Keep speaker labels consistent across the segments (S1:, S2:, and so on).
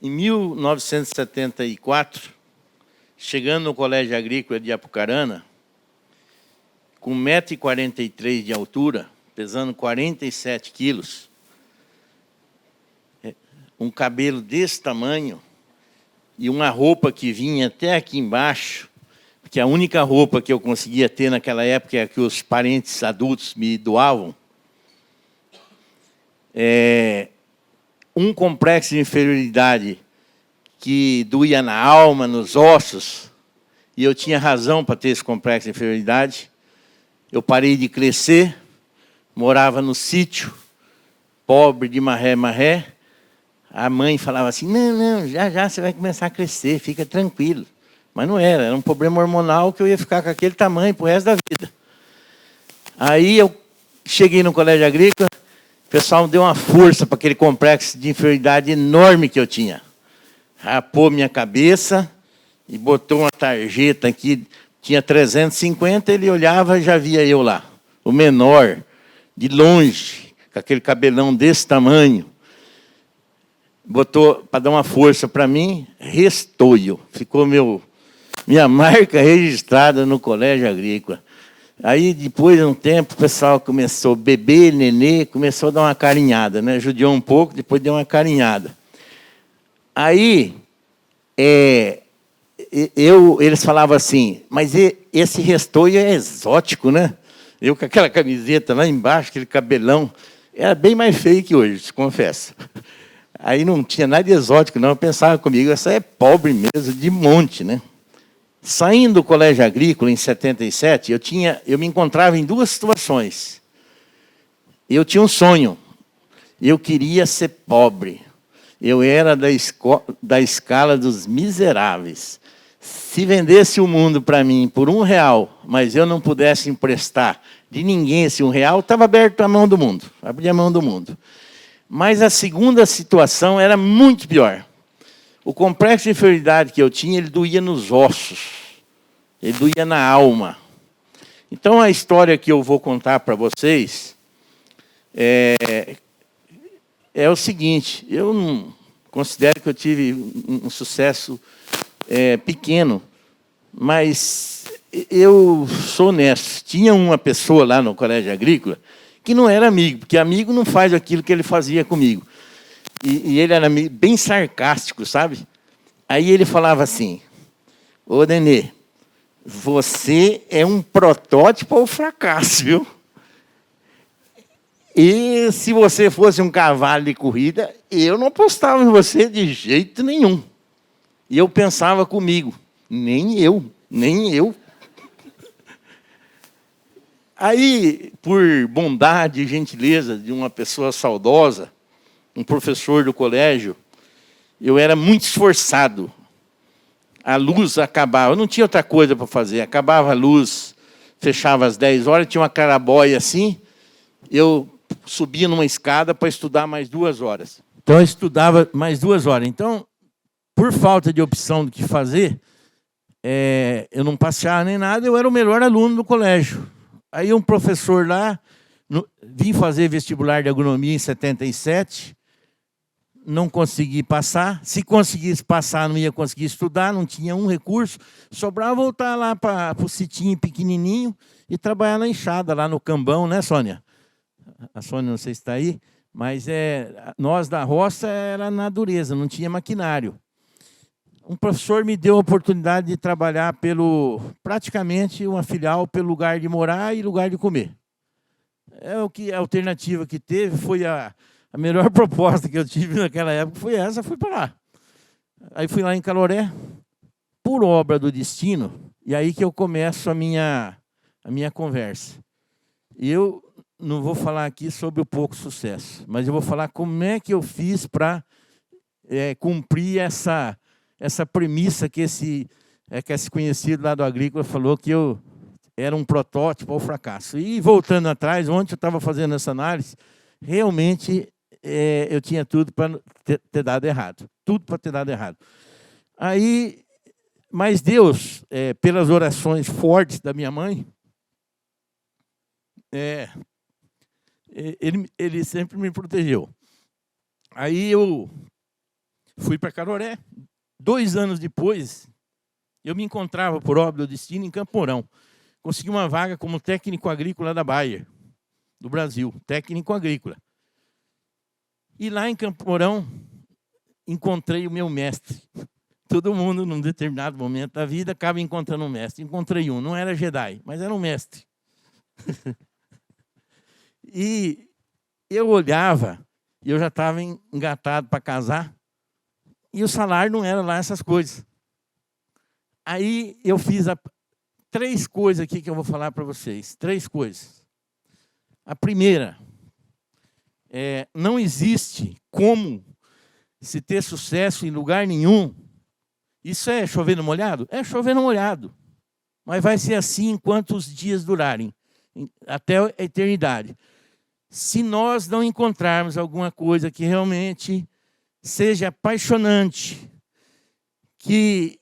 S1: Em 1974, chegando no Colégio Agrícola de Apucarana, com 1,43 m de altura, pesando 47 quilos, um cabelo desse tamanho e uma roupa que vinha até aqui embaixo, porque a única roupa que eu conseguia ter naquela época é a que os parentes adultos me doavam, um complexo de inferioridade que doía na alma, nos ossos, e eu tinha razão para ter esse complexo de inferioridade. Eu parei de crescer, morava no sítio, pobre de marré. A mãe falava assim, não, já você vai começar a crescer, fica tranquilo. Mas não era um problema hormonal que eu ia ficar com aquele tamanho pro resto da vida. Aí eu cheguei no Colégio Agrícola, o pessoal me deu uma força para aquele complexo de inferioridade enorme que eu tinha. Rapou minha cabeça e botou uma tarjeta aqui, tinha 350, ele olhava e já via eu lá. O menor, de longe, com aquele cabelão desse tamanho. Botou para dar uma força para mim, Restoio. Ficou minha marca registrada no Colégio Agrícola. Aí, depois de um tempo, o pessoal começou, bebê, nenê, começou a dar uma carinhada, né? Judiou um pouco, depois deu uma carinhada. Aí, eles falavam assim, mas esse Restoio é exótico, né? Eu com aquela camiseta lá embaixo, aquele cabelão, era bem mais feio que hoje, te confesso. Aí não tinha nada de exótico, não. Eu pensava comigo, essa é pobre mesmo, de monte, né? Saindo do Colégio Agrícola, em 77, eu me encontrava em duas situações. Eu tinha um sonho. Eu queria ser pobre. Eu era da escala dos miseráveis. Se vendesse o mundo para mim por R$1, mas eu não pudesse emprestar de ninguém esse R$1, estava aberto a mão do mundo. Abria a mão do mundo. Mas a segunda situação era muito pior. O complexo de inferioridade que eu tinha, ele doía nos ossos. Ele doía na alma. Então, a história que eu vou contar para vocês é o seguinte. Eu não considero que eu tive um sucesso pequeno, mas eu sou honesto. Tinha uma pessoa lá no Colégio Agrícola que não era amigo, porque amigo não faz aquilo que ele fazia comigo. E ele era bem sarcástico, sabe? Aí ele falava assim, ô Nenê, você é um protótipo ao fracasso, viu? E se você fosse um cavalo de corrida, eu não apostava em você de jeito nenhum. E eu pensava comigo, nem eu. Aí, por bondade e gentileza de uma pessoa saudosa, um professor do colégio, eu era muito esforçado. A luz acabava, eu não tinha outra coisa para fazer. Acabava a luz, fechava às 10 horas, tinha uma clarabóia assim, eu subia numa escada para estudar mais 2 horas. Então, eu estudava mais 2 horas. Então, por falta de opção do que fazer, eu não passeava nem nada, eu era o melhor aluno do colégio. Aí um professor lá, vim fazer vestibular de agronomia em 77, não consegui passar. Se conseguisse passar, não ia conseguir estudar, não tinha um recurso. Sobrava voltar lá para o sitinho pequenininho e trabalhar na enxada, lá no Cambão, né, Sônia? A Sônia não sei se está aí, mas nós da roça era na dureza, não tinha maquinário. Um professor me deu a oportunidade de trabalhar praticamente uma filial pelo lugar de morar e lugar de comer. A alternativa que teve foi a melhor proposta que eu tive naquela época, foi essa, fui para lá. Aí fui lá em Caloré, por obra do destino, e aí que eu começo a minha conversa. E eu não vou falar aqui sobre o pouco sucesso, mas eu vou falar como é que eu fiz para cumprir essa premissa que esse conhecido lá do Agrícola falou, que eu era um protótipo ao fracasso. E voltando atrás, ontem eu estava fazendo essa análise, realmente eu tinha tudo para ter dado errado. Tudo para ter dado errado. Aí, mas Deus, pelas orações fortes da minha mãe, ele sempre me protegeu. Aí eu Fui para Caroré. 2 anos depois, eu me encontrava, por obra do destino, em Campo Mourão. Consegui uma vaga como técnico agrícola da Bayer, do Brasil, técnico agrícola. E lá em Campo Mourão, encontrei o meu mestre. Todo mundo, num determinado momento da vida, acaba encontrando um mestre. Encontrei um, não era Jedi, mas era um mestre. E eu olhava, e eu já estava engatado para casar, e o salário não era lá essas coisas. Aí eu fiz 3 coisas aqui que eu vou falar para vocês. 3 coisas. A primeira, não existe como se ter sucesso em lugar nenhum. Isso é chover no molhado? É chover no molhado. Mas vai ser assim enquanto os dias durarem, até a eternidade. Se nós não encontrarmos alguma coisa que realmente seja apaixonante, que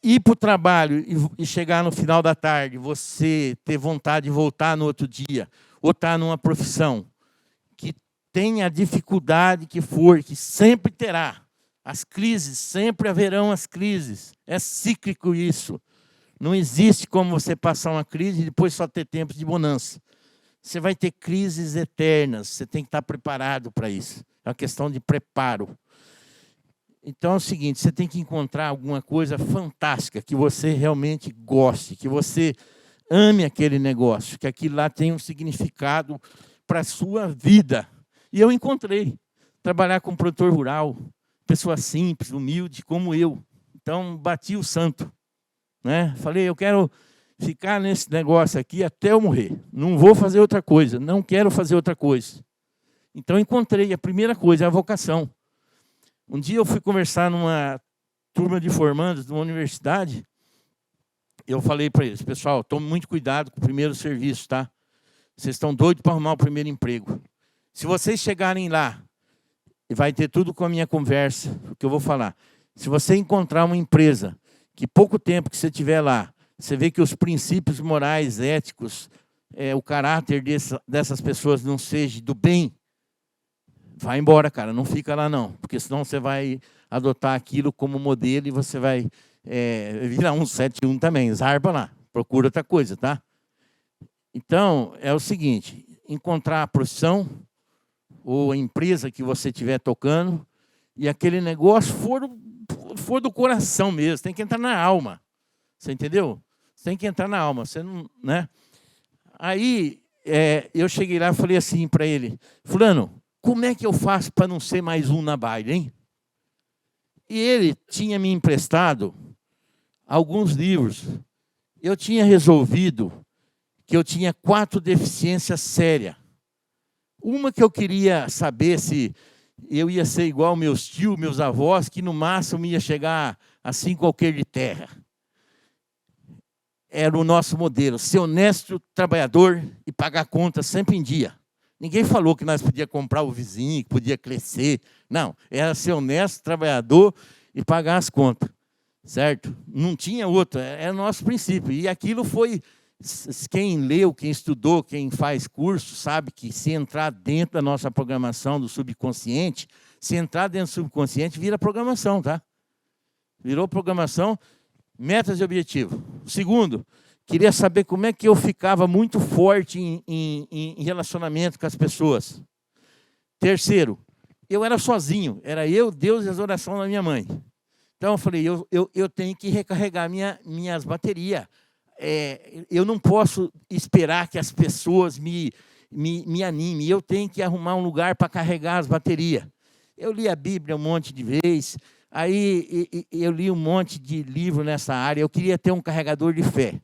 S1: ir para o trabalho e chegar no final da tarde, você ter vontade de voltar no outro dia, ou estar numa profissão que tenha a dificuldade que for, que sempre terá. As crises, sempre haverão as crises. É cíclico isso. Não existe como você passar uma crise e depois só ter tempos de bonança. Você vai ter crises eternas, você tem que estar preparado para isso. É uma questão de preparo. Então é o seguinte, você tem que encontrar alguma coisa fantástica, que você realmente goste, que você ame aquele negócio, que aquilo lá tenha um significado para a sua vida. E eu encontrei. Trabalhar com produtor rural, pessoa simples, humilde, como eu. Então, bati o santo. Né? Falei, eu quero ficar nesse negócio aqui até eu morrer. Não vou fazer outra coisa, não quero fazer outra coisa. Então, encontrei a primeira coisa, a vocação. Um dia eu fui conversar numa turma de formandos de uma universidade. Eu falei para eles, pessoal, tome muito cuidado com o primeiro serviço, tá? Vocês estão doidos para arrumar o primeiro emprego. Se vocês chegarem lá, e vai ter tudo com a minha conversa, o que eu vou falar. Se você encontrar uma empresa que pouco tempo que você estiver lá, você vê que os princípios morais, éticos, o caráter dessas pessoas não seja do bem, vai embora, cara, não fica lá não, porque senão você vai adotar aquilo como modelo e você vai virar um 171 também, zarpa lá, procura outra coisa, tá? Então, é o seguinte, encontrar a profissão ou a empresa que você estiver tocando e aquele negócio for do coração mesmo, tem que entrar na alma, você entendeu? Você tem que entrar na alma, você não, né? Aí, eu cheguei lá e falei assim para ele, fulano, como é que eu faço para não ser mais um na baile, hein? E ele tinha me emprestado alguns livros. Eu tinha resolvido que eu tinha 4 deficiências sérias. Uma que eu queria saber se eu ia ser igual meus tios, meus avós, que no máximo ia chegar assim qualquer de terra. Era o nosso modelo, ser honesto, trabalhador e pagar contas sempre em dia. Ninguém falou que nós podíamos comprar o vizinho, que podia crescer. Não, era ser honesto, trabalhador e pagar as contas. Certo? Não tinha outro, era o nosso princípio. E aquilo foi, quem leu, quem estudou, quem faz curso, sabe que se entrar dentro da nossa programação do subconsciente, se entrar dentro do subconsciente, vira programação, tá? Virou programação, metas e objetivos. Segundo, queria saber como é que eu ficava muito forte em relacionamento com as pessoas. Terceiro, eu era sozinho, era eu, Deus e as orações da minha mãe. Então eu falei, eu tenho que recarregar minhas baterias. Eu não posso esperar que as pessoas me animem, eu tenho que arrumar um lugar para carregar as baterias. Eu li a Bíblia um monte de vezes, aí eu li um monte de livro nessa área, eu queria ter um carregador de fé.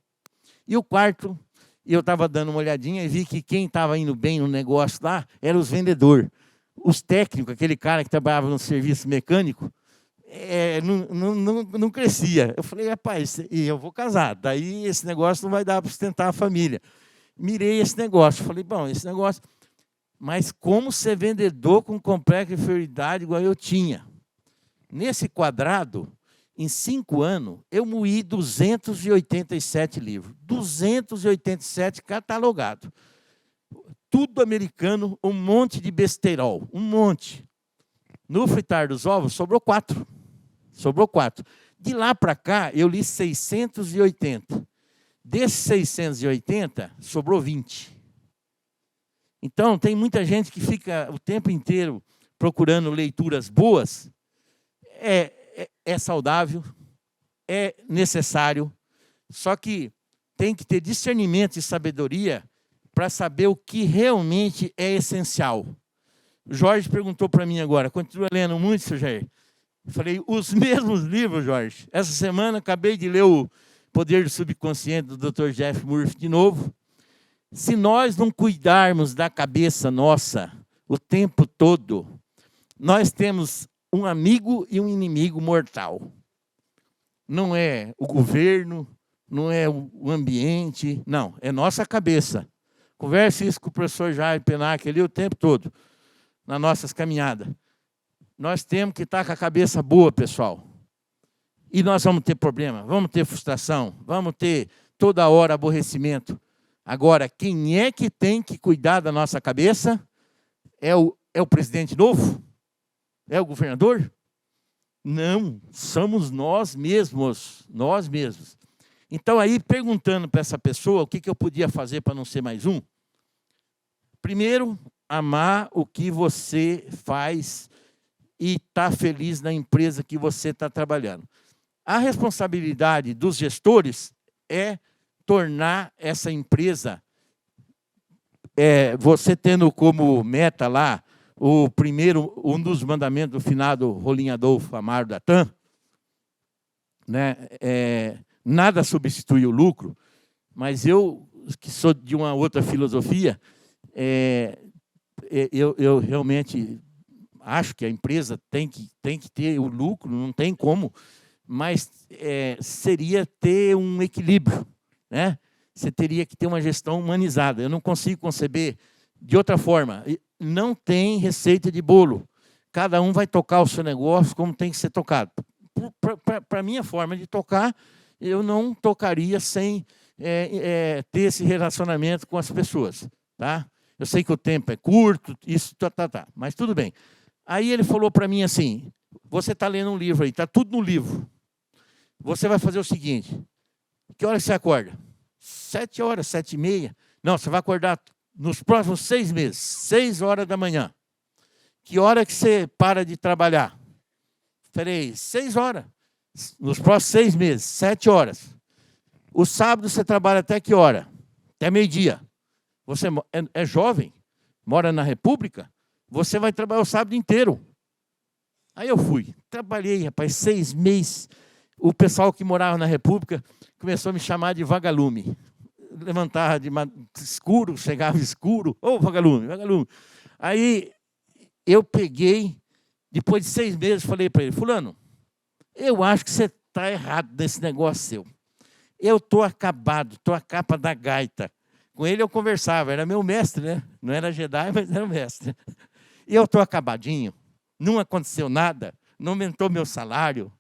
S1: E o quarto, eu estava dando uma olhadinha e vi que quem estava indo bem no negócio lá eram os vendedores. Os técnicos, aquele cara que trabalhava no serviço mecânico, não crescia. Eu falei, rapaz, eu vou casar, daí esse negócio não vai dar para sustentar a família. Mirei esse negócio, falei, bom, esse negócio... Mas como ser vendedor com complexo de inferioridade igual eu tinha? Nesse quadrado, em 5 anos, eu moí 287 livros. 287 catalogados. Tudo americano, um monte de besteirol, um monte. No fritar dos ovos, sobrou 4. Sobrou 4. De lá para cá, eu li 680. Desses 680, sobrou 20. Então, tem muita gente que fica o tempo inteiro procurando leituras boas. É saudável, é necessário, só que tem que ter discernimento e sabedoria para saber o que realmente é essencial. O Jorge perguntou para mim agora, continua lendo muito, seu Jair? Eu falei, os mesmos livros, Jorge. Essa semana acabei de ler o Poder do Subconsciente do Dr. Jeff Murphy de novo. Se nós não cuidarmos da cabeça nossa o tempo todo, nós temos um amigo e um inimigo mortal. Não é o governo, não é o ambiente, não, é nossa cabeça. Converse isso com o professor Jair Penac ali o tempo todo, nas nossas caminhadas. Nós temos que estar com a cabeça boa, pessoal. E nós vamos ter problema, vamos ter frustração, vamos ter toda hora aborrecimento. Agora, quem é que tem que cuidar da nossa cabeça? É o presidente novo? É o governador? Não, somos nós mesmos, nós mesmos. Então, aí, perguntando para essa pessoa o que eu podia fazer para não ser mais um, primeiro, amar o que você faz e estar feliz na empresa que você está trabalhando. A responsabilidade dos gestores é tornar essa empresa, você tendo como meta lá, um dos mandamentos do finado Rolim Adolfo Amaro da TAM, né, nada substitui o lucro, mas eu, que sou de uma outra filosofia, eu realmente acho que a empresa tem que ter o lucro, não tem como, mas seria ter um equilíbrio, né? Você teria que ter uma gestão humanizada. Eu não consigo conceber de outra forma. Não tem receita de bolo. Cada um vai tocar o seu negócio como tem que ser tocado. Para a minha forma de tocar, eu não tocaria sem ter esse relacionamento com as pessoas. Tá? Eu sei que o tempo é curto, isso, mas tudo bem. Aí ele falou para mim assim, você está lendo um livro aí, está tudo no livro. Você vai fazer o seguinte, que hora você acorda? 7 horas, 7h30. Não, você vai acordar nos próximos 6 meses, 6 horas da manhã. Que hora que você para de trabalhar? Falei, 6 horas. Nos próximos 6 meses, 7 horas. O sábado você trabalha até que hora? Até meio-dia. Você é jovem, mora na República, você vai trabalhar o sábado inteiro. Aí eu fui, trabalhei, rapaz, 6 meses. O pessoal que morava na República começou a me chamar de vagalume. Levantava de escuro, chegava escuro. Ô, vagalume, vagalume. Aí eu peguei, depois de 6 meses, falei para ele, fulano, eu acho que você está errado nesse negócio seu. Eu estou acabado, estou a capa da gaita. Com ele eu conversava, era meu mestre, né? Não era Jedi, mas era mestre. E eu estou acabadinho, não aconteceu nada, não aumentou meu salário.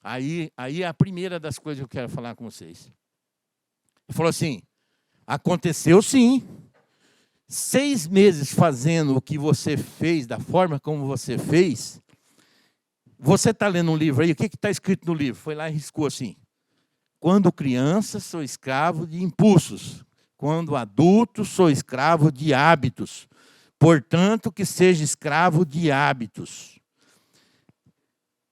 S1: Aí é a primeira das coisas que eu quero falar com vocês. Ele falou assim, aconteceu sim. 6 meses fazendo o que você fez, da forma como você fez. Você está lendo um livro aí, o que está escrito no livro? Foi lá e riscou assim. Quando criança, sou escravo de impulsos. Quando adulto, sou escravo de hábitos. Portanto, que seja escravo de hábitos.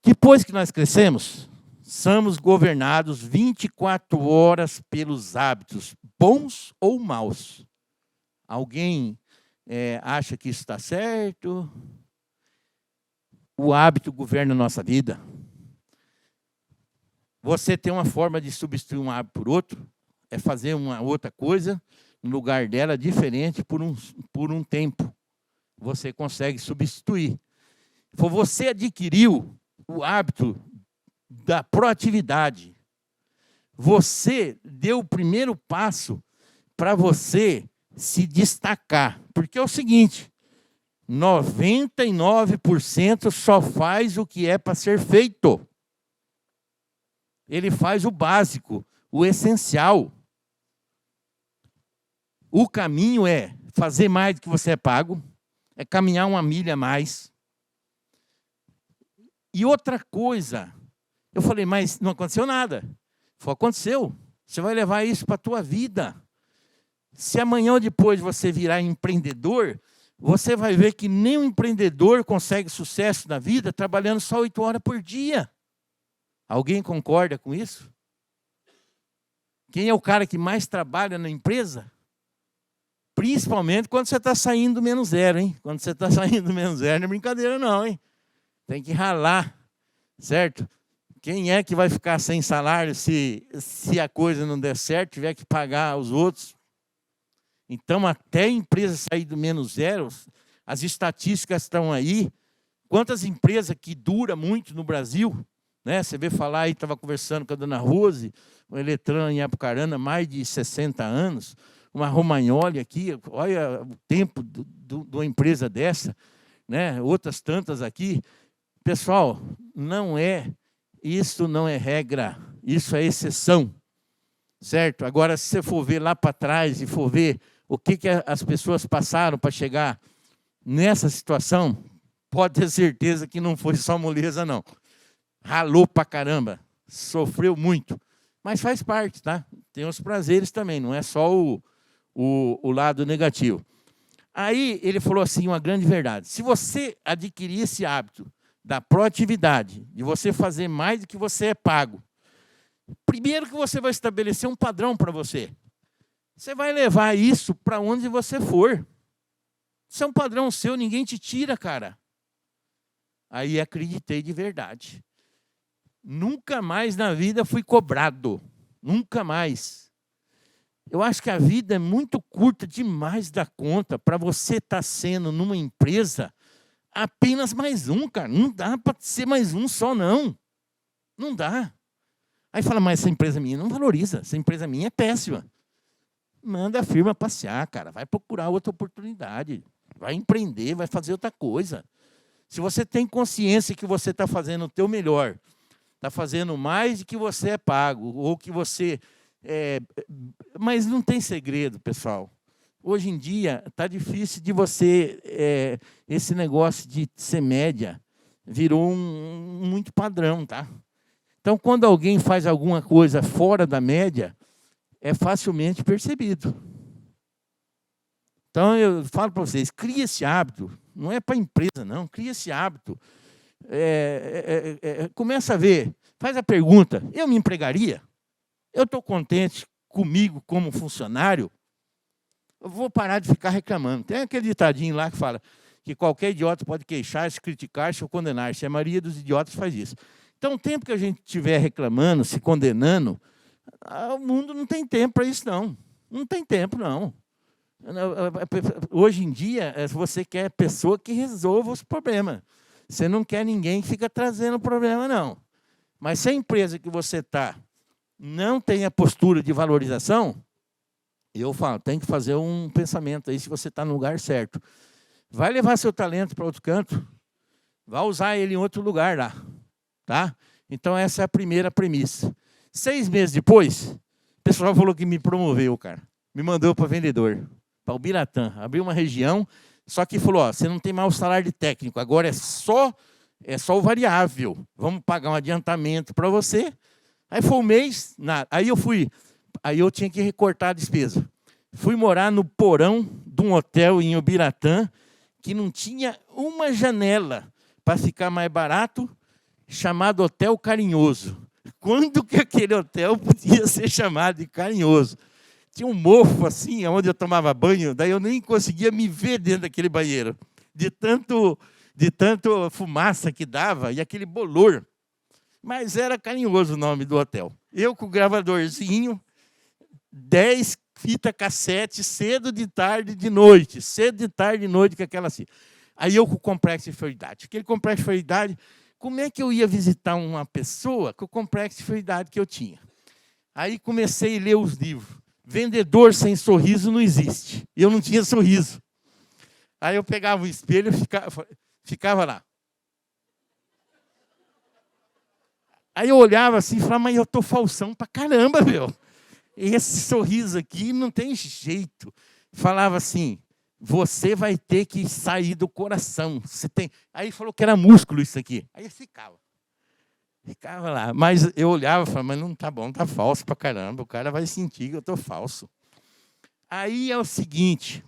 S1: Depois que nós crescemos, somos governados 24 horas pelos hábitos, bons ou maus. Alguém acha que isso está certo? O hábito governa a nossa vida. Você tem uma forma de substituir um hábito por outro, é fazer uma outra coisa no lugar dela, diferente por um tempo. Você consegue substituir. Você adquiriu o hábito da proatividade. Você deu o primeiro passo para você se destacar. Porque é o seguinte, 99% só faz o que é para ser feito. Ele faz o básico, o essencial. O caminho é fazer mais do que você é pago, é caminhar 1 milha a mais, E outra coisa, eu falei, mas não aconteceu nada. Ele falou, aconteceu. Você vai levar isso para a tua vida. Se amanhã ou depois você virar empreendedor, você vai ver que nem um empreendedor consegue sucesso na vida trabalhando só 8 horas por dia. Alguém concorda com isso? Quem é o cara que mais trabalha na empresa? Principalmente quando você está saindo do menos zero, hein? Quando você está saindo do menos zero, não é brincadeira não, hein? Tem que ralar, certo? Quem é que vai ficar sem salário se a coisa não der certo, tiver que pagar os outros? Então, até a empresa sair do menos zero, as estatísticas estão aí. Quantas empresas que duram muito no Brasil, né? Você vê falar aí, estava conversando com a dona Rose, o Eletrano em Apucarana, mais de 60 anos, uma Romagnoli aqui, olha o tempo de uma empresa dessa, né? Outras tantas aqui. Pessoal, isso não é regra, isso é exceção, certo? Agora, se você for ver lá para trás e for ver o que as pessoas passaram para chegar nessa situação, pode ter certeza que não foi só moleza, não. Ralou pra caramba, sofreu muito, mas faz parte, tá? Tem os prazeres também, não é só o lado negativo. Aí ele falou assim, uma grande verdade. Se você adquirir esse hábito da proatividade, de você fazer mais do que você é pago, primeiro que você vai estabelecer um padrão para você. Você vai levar isso para onde você for. Isso é um padrão seu, ninguém te tira, cara. Aí acreditei de verdade. Nunca mais na vida fui cobrado. Nunca mais. Eu acho que a vida é muito curta demais da conta para você estar sendo numa empresa apenas mais um, cara. Não dá para ser mais um só, não. Não dá. Aí fala, mas essa empresa minha não valoriza. Essa empresa minha é péssima. Manda a firma passear, cara. Vai procurar outra oportunidade. Vai empreender, vai fazer outra coisa. Se você tem consciência que você está fazendo o teu melhor, está fazendo mais do que você é pago, ou que você... Mas não tem segredo, pessoal. Hoje em dia, está difícil de você... esse negócio de ser média virou muito padrão, tá? Então, quando alguém faz alguma coisa fora da média, é facilmente percebido. Então, eu falo para vocês, cria esse hábito. Não é para a empresa, não. Cria esse hábito. Começa a ver. Faz a pergunta, eu me empregaria? Eu estou contente comigo como funcionário? Eu vou parar de ficar reclamando. Tem aquele ditadinho lá que fala que qualquer idiota pode queixar-se, criticar-se ou condenar-se. A maioria dos idiotas faz isso. Então, o tempo que a gente estiver reclamando, se condenando, o mundo não tem tempo para isso, não. Não tem tempo, não. Hoje em dia, você quer pessoa que resolva os problemas. Você não quer ninguém que fica trazendo problema, não. Mas se a empresa que você está não tem a postura de valorização, eu falo, tem que fazer um pensamento aí se você está no lugar certo. Vai levar seu talento para outro canto, vai usar ele em outro lugar lá. Tá? Então, essa é a primeira premissa. 6 meses depois, o pessoal falou que me promoveu, cara. Me mandou para vendedor, para o Biratã. Abriu uma região, só que falou, ó, você não tem mais o salário de técnico, agora é só o variável. Vamos pagar um adiantamento para você. Aí foi um mês, nada. Aí eu tinha que recortar a despesa. Fui morar no porão de um hotel em Ubiratã, que não tinha uma janela para ficar mais barato, chamado Hotel Carinhoso. Quando que aquele hotel podia ser chamado de carinhoso? Tinha um mofo assim, onde eu tomava banho, daí eu nem conseguia me ver dentro daquele banheiro, de tanto fumaça que dava e aquele bolor. Mas era Carinhoso o nome do hotel. Eu com o gravadorzinho, 10 fitas cassete, cedo de tarde, de noite. Cedo de tarde, de noite, com aquela assim. Aí eu com o complexo de inferioridade. Aquele complexo de inferioridade, como é que eu ia visitar uma pessoa com o complexo de inferioridade que eu tinha? Aí comecei a ler os livros. Vendedor sem sorriso não existe. Eu não tinha sorriso. Aí eu pegava o espelho e ficava lá. Aí eu olhava assim e falava, mas eu tô falsão pra caramba, meu. Esse sorriso aqui não tem jeito. Falava assim, você vai ter que sair do coração. Você tem... Aí falou que era músculo isso aqui. Aí eu ficava. Ficava lá. Mas eu olhava e falava, mas não tá bom, tá falso pra caramba. O cara vai sentir que eu tô falso. Aí é o seguinte,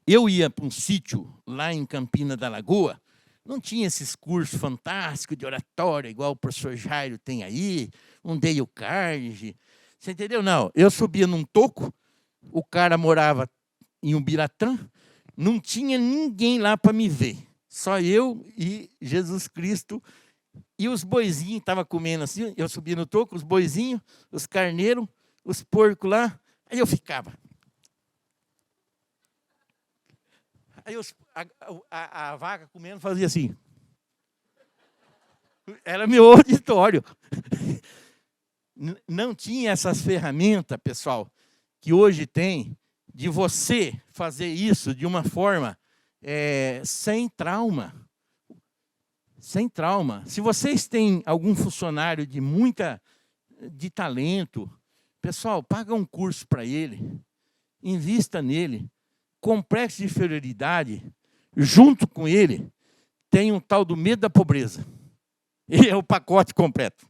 S1: eu ia para um sítio lá em Campina da Lagoa, não tinha esses cursos fantásticos de oratória, igual o professor Jairo tem aí, um Dale Carnegie. Você entendeu? Não, eu subia num toco, o cara morava em Ubiratã, não tinha ninguém lá para me ver. Só eu e Jesus Cristo. E os boizinhos estavam comendo assim, eu subia no toco, os boizinhos, os carneiros, os porcos lá, aí eu ficava. Aí a vaca comendo fazia assim. Era meu auditório. Não tinha essas ferramentas, pessoal, que hoje tem, de você fazer isso de uma forma sem trauma. Sem trauma. Se vocês têm algum funcionário de talento, pessoal, paga um curso para ele, invista nele. Complexo de inferioridade, junto com ele, tem um tal do medo da pobreza. E é o pacote completo.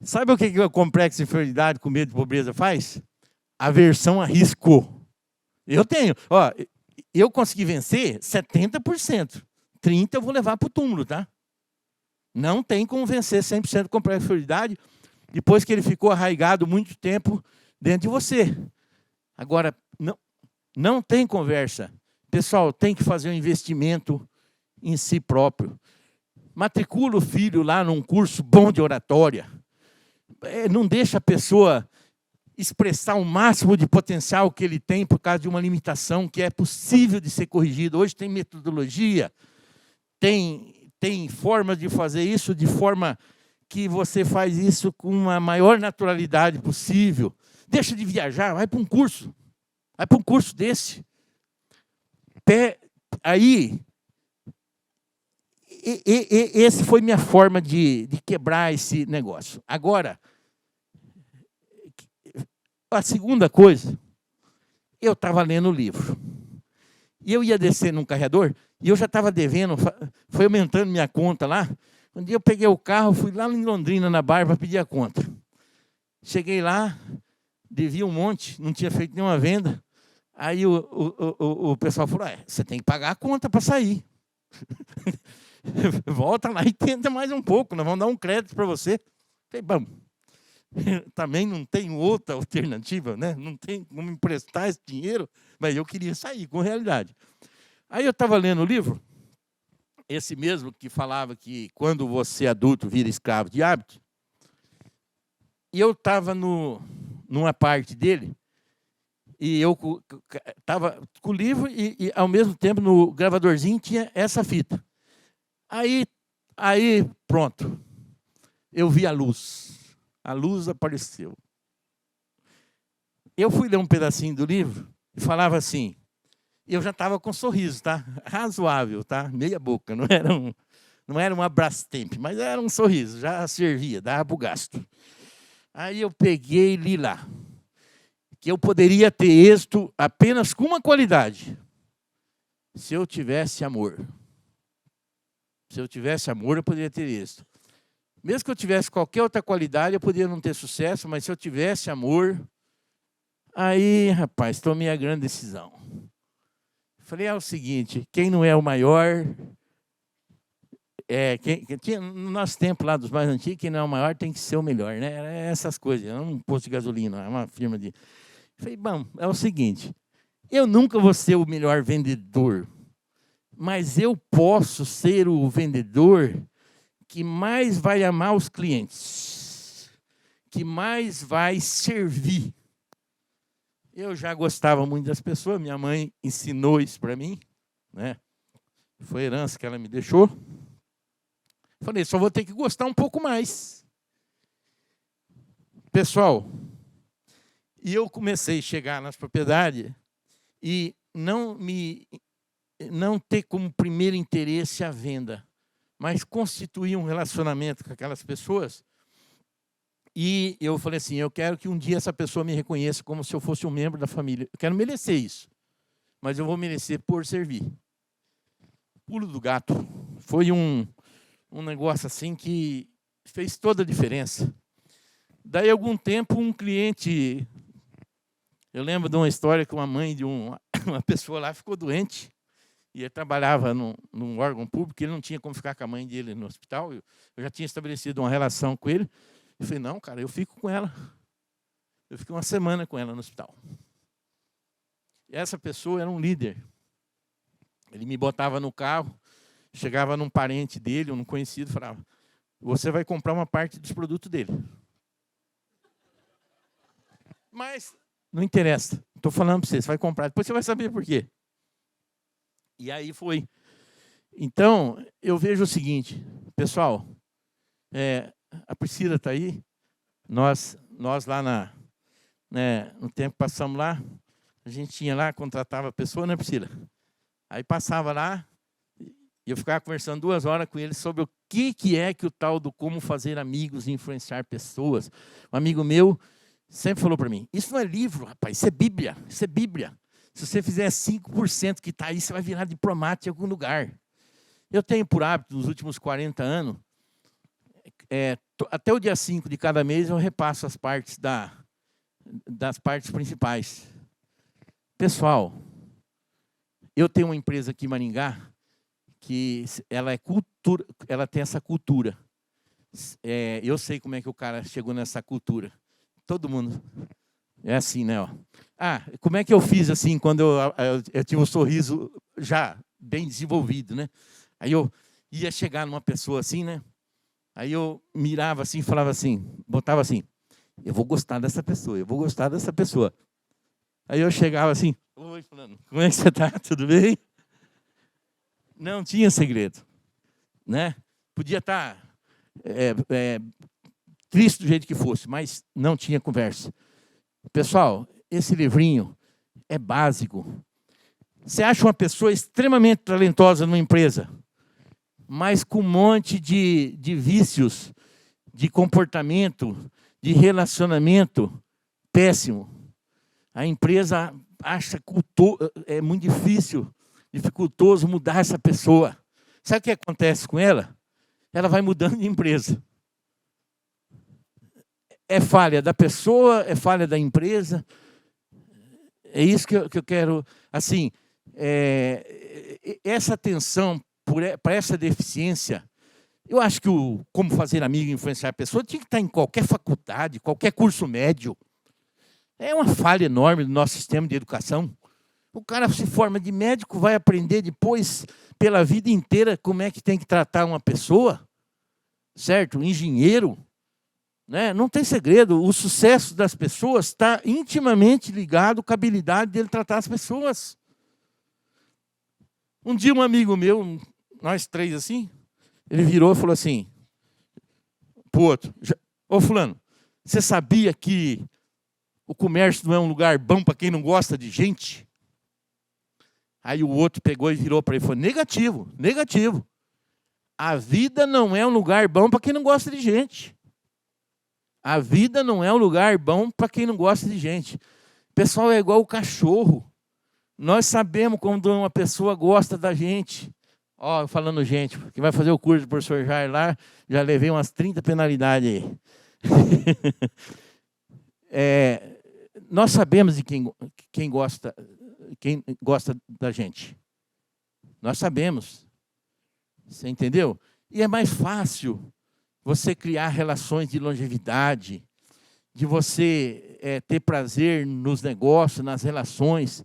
S1: Sabe o que o complexo de inferioridade com medo de pobreza faz? Aversão a risco. Eu tenho. Ó, eu consegui vencer 70%. 30% eu vou levar para o túmulo, tá? Não tem como vencer 100% do complexo de inferioridade depois que ele ficou arraigado muito tempo dentro de você. Agora, não tem conversa. Pessoal, tem que fazer um investimento em si próprio. Matricula o filho lá num curso bom de oratória. Não deixa a pessoa expressar o máximo de potencial que ele tem por causa de uma limitação que é possível de ser corrigida. Hoje tem metodologia, tem formas de fazer isso de forma que você faz isso com a maior naturalidade possível. Deixa de viajar, vai para um curso. Vai para um curso desse. Aí, esse foi minha forma de quebrar esse negócio. Agora, a segunda coisa, eu estava lendo o livro. E eu ia descer num carregador, e eu já estava devendo, foi aumentando minha conta lá. Um dia eu peguei o carro, fui lá em Londrina, na Barra, para pedir a conta. Cheguei lá, devia um monte, não tinha feito nenhuma venda. Aí o pessoal falou, você tem que pagar a conta para sair. Volta lá e tenta mais um pouco, nós vamos dar um crédito para você. Falei, bom, também não tem outra alternativa, né? Não tem como emprestar esse dinheiro, mas eu queria sair com realidade. Aí eu estava lendo o livro, esse mesmo que falava que quando você adulto vira escravo de hábito, e eu estava numa parte dele, e eu estava com o livro e, ao mesmo tempo, no gravadorzinho tinha essa fita. Aí pronto, eu vi a luz. A luz apareceu. Eu fui ler um pedacinho do livro e falava assim, eu já estava com um sorriso, tá? Razoável, tá? Meia boca, não era um Abrastemp, mas era um sorriso, já servia, dava para o gasto. Aí eu peguei e li lá, que eu poderia ter êxito apenas com uma qualidade, se eu tivesse amor. Se eu tivesse amor, eu poderia ter êxito. Mesmo que eu tivesse qualquer outra qualidade, eu poderia não ter sucesso, mas se eu tivesse amor, aí, rapaz, tomei a grande decisão. Falei, é o seguinte, quem não é o maior, no nosso tempo lá dos mais antigos, quem não é o maior tem que ser o melhor, né? Era essas coisas, não um posto de gasolina, é uma firma de... Falei, bom, é o seguinte, eu nunca vou ser o melhor vendedor, mas eu posso ser o vendedor que mais vai amar os clientes, que mais vai servir. Eu já gostava muito das pessoas, minha mãe ensinou isso para mim, né? Foi herança que ela me deixou. Falei, só vou ter que gostar um pouco mais. Pessoal, e eu comecei a chegar nas propriedades e não ter como primeiro interesse a venda, mas constituir um relacionamento com aquelas pessoas. E eu falei assim, eu quero que um dia essa pessoa me reconheça como se eu fosse um membro da família. Eu quero merecer isso, mas eu vou merecer por servir. Pulo do gato. Foi um um negócio assim que fez toda a diferença. Daí, algum tempo, um cliente... Eu lembro de uma história que uma mãe de uma pessoa lá ficou doente, e ele trabalhava num órgão público, ele não tinha como ficar com a mãe dele no hospital. Eu já tinha estabelecido uma relação com ele. Eu falei, não, cara, eu fico com ela. Eu fiquei uma semana com ela no hospital. E essa pessoa era um líder. Ele me botava no carro, chegava num parente dele, um conhecido, e falava, você vai comprar uma parte dos produtos dele. Mas não interessa. Estou falando para você, você vai comprar. Depois você vai saber por quê. E aí foi. Então, eu vejo o seguinte, pessoal, a Priscila está aí, nós lá no tempo que passamos lá, a gente tinha lá, contratava a pessoa, né, Priscila? Aí passava lá, e eu ficava conversando 2 horas com ele sobre o que é que o tal do como fazer amigos e influenciar pessoas. Um amigo meu sempre falou para mim, isso não é livro, rapaz, isso é Bíblia, isso é Bíblia. Se você fizer 5% que está aí, você vai virar diplomata em algum lugar. Eu tenho por hábito, nos últimos 40 anos, até o dia 5 de cada mês, eu repasso as partes das partes principais. Pessoal, eu tenho uma empresa aqui em Maringá, que ela tem essa cultura. Eu sei como é que o cara chegou nessa cultura. Todo mundo... É assim, né? Ó. Como é que eu fiz assim, quando eu tive um sorriso já bem desenvolvido, né? Aí eu ia chegar numa pessoa assim, né? Aí eu mirava assim, falava assim, botava assim, eu vou gostar dessa pessoa, eu vou gostar dessa pessoa. Aí eu chegava assim, oi, fulano, como é que você está? Tudo bem? Não tinha segredo, né? Podia estar triste do jeito que fosse, mas não tinha conversa. Pessoal, esse livrinho é básico. Você acha uma pessoa extremamente talentosa numa empresa, mas com um monte de vícios, de comportamento, de relacionamento péssimo. A empresa acha é muito difícil, dificultoso mudar essa pessoa. Sabe o que acontece com ela? Ela vai mudando de empresa. É falha da pessoa, é falha da empresa. É isso que eu quero. Assim, essa atenção para essa deficiência, eu acho que o como fazer amigo e influenciar a pessoa tinha que estar em qualquer faculdade, qualquer curso médio. É uma falha enorme do nosso sistema de educação. O cara se forma de médico, vai aprender depois, pela vida inteira, como é que tem que tratar uma pessoa, certo? Um engenheiro. Né? Não tem segredo, o sucesso das pessoas está intimamente ligado com a habilidade dele tratar as pessoas. Um dia um amigo meu, nós 3 assim, ele virou e falou assim, para o outro, ô fulano, você sabia que o comércio não é um lugar bom para quem não gosta de gente? Aí o outro pegou e virou para ele e falou, negativo, negativo. A vida não é um lugar bom para quem não gosta de gente. A vida não é um lugar bom para quem não gosta de gente. O pessoal é igual o cachorro. Nós sabemos quando uma pessoa gosta da gente. Ó, falando gente, que vai fazer o curso do professor Jair lá, já levei umas 30 penalidades aí. Nós sabemos de quem gosta da gente. Nós sabemos. Você entendeu? E é mais fácil você criar relações de longevidade, de você ter prazer nos negócios, nas relações.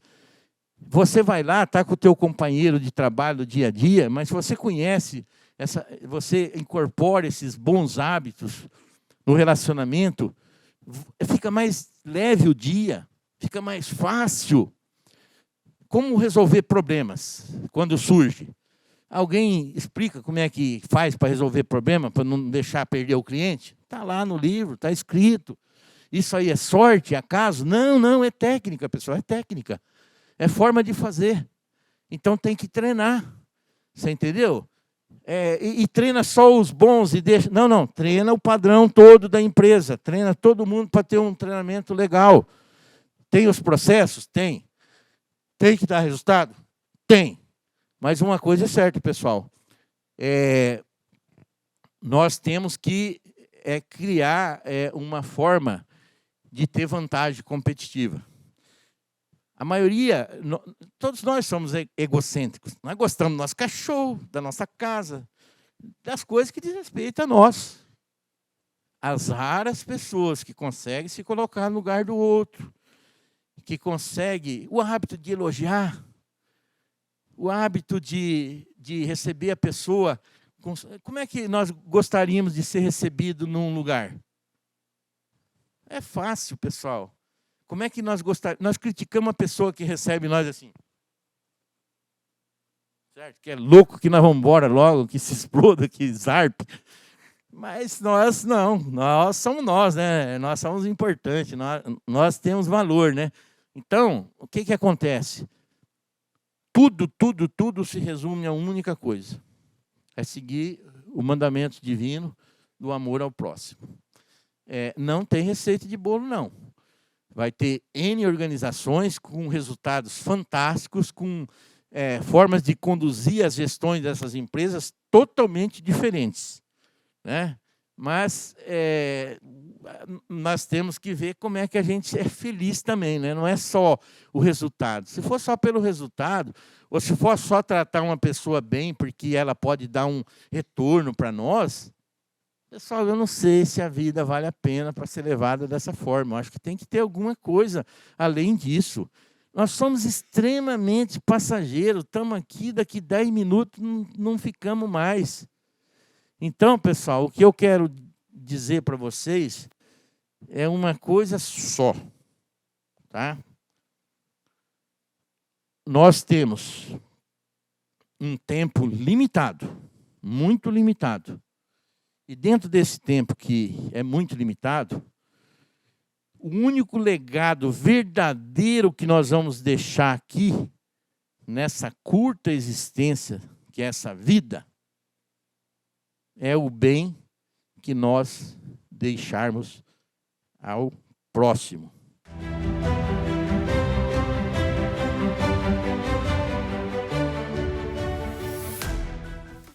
S1: Você vai lá, está com o teu companheiro de trabalho do dia a dia, mas se você conhece, você incorpora esses bons hábitos no relacionamento, fica mais leve o dia, fica mais fácil. Como resolver problemas quando surge? Alguém explica como é que faz para resolver problema, para não deixar perder o cliente? Está lá no livro, está escrito. Isso aí é sorte, é acaso? Não, não, é técnica, pessoal, é técnica. É forma de fazer. Então tem que treinar. Você entendeu? E treina só os bons e deixa... Não, não, treina o padrão todo da empresa. Treina todo mundo para ter um treinamento legal. Tem os processos? Tem. Tem que dar resultado? Tem. Mas uma coisa é certa, pessoal. nós temos que criar uma forma de ter vantagem competitiva. A maioria, todos nós somos egocêntricos. Nós gostamos do nosso cachorro, da nossa casa, das coisas que diz respeito a nós. As raras pessoas que conseguem se colocar no lugar do outro, que conseguem o hábito de elogiar, o hábito de receber a pessoa. Como é que nós gostaríamos de ser recebido num lugar? É fácil, pessoal. Como é que nós gostaríamos? Nós criticamos uma pessoa que recebe nós assim. Certo? Que é louco, que nós vamos embora logo, que se exploda, que zarpe. Mas nós não, nós somos nós, né? Nós somos importantes, nós temos valor, né? Então, o que acontece? Tudo se resume a uma única coisa. É seguir o mandamento divino do amor ao próximo. Não tem receita de bolo, não. Vai ter N organizações com resultados fantásticos, com formas de conduzir as gestões dessas empresas totalmente diferentes, né? Mas nós temos que ver como é que a gente é feliz também, né? Não é só o resultado. Se for só pelo resultado, ou se for só tratar uma pessoa bem porque ela pode dar um retorno para nós, pessoal, eu não sei se a vida vale a pena para ser levada dessa forma. Eu acho que tem que ter alguma coisa além disso. Nós somos extremamente passageiros, estamos aqui, daqui 10 minutos não ficamos mais. Então, pessoal, o que eu quero dizer para vocês é uma coisa só, tá? Nós temos um tempo limitado, muito limitado. E dentro desse tempo que é muito limitado, o único legado verdadeiro que nós vamos deixar aqui, nessa curta existência, que é essa vida, é o bem que nós deixarmos ao próximo.